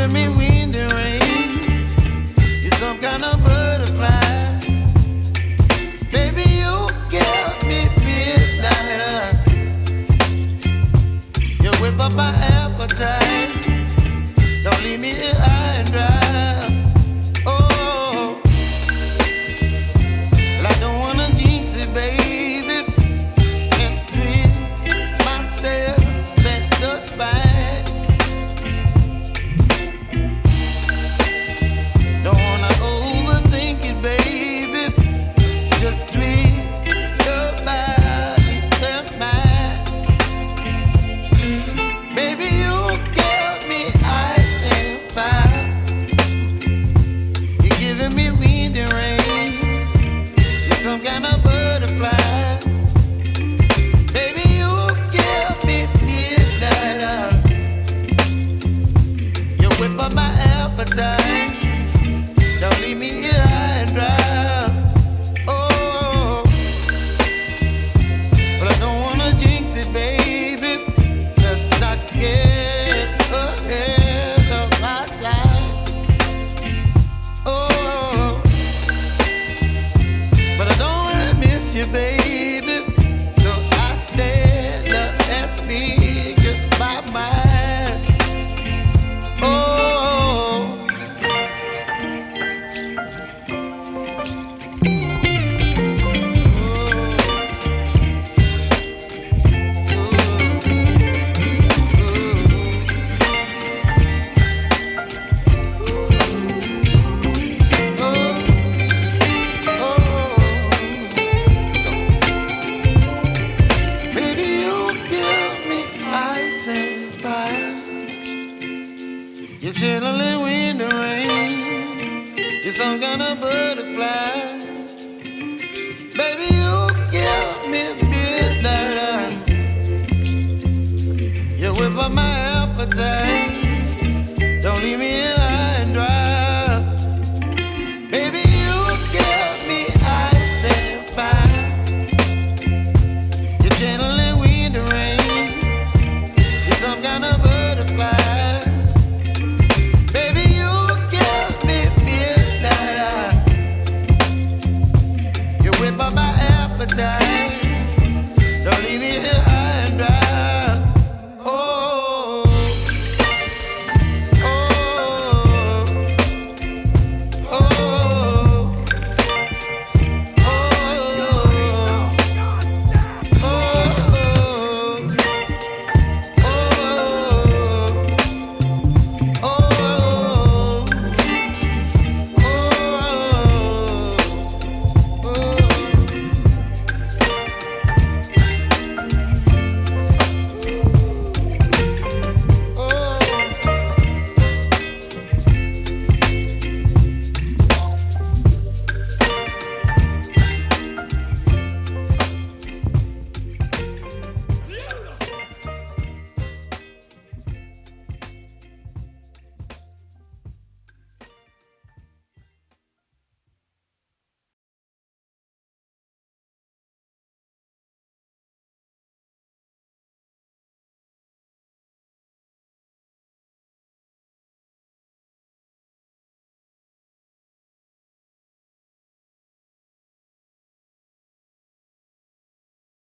giving me wind and rain. You're some kind of butterfly. Baby, you give me midnight. You whip up my appetite. Don't leave me here high and dry. Oh, well, I don't wanna jinx it, baby, and twist myself at the spine. Don't wanna overthink it, baby. It's just twist your body and mine. Baby, you give me ice and fire. You're giving me wind and rain. You're some kind of butterfly. Baby, you give me midnight. You whip up my appetite. Don't leave me here high and dry. Oh, but I don't wanna jinx it, baby. Let's not get ahead of my time. Oh, but I don't wanna miss you, baby. So I stand up and speak my mind. Oh. Baby, you give me ice and fire. You're chilling wind and rain. You're some kind of butterfly. Baby, you give me midnight. You whip up my appetite.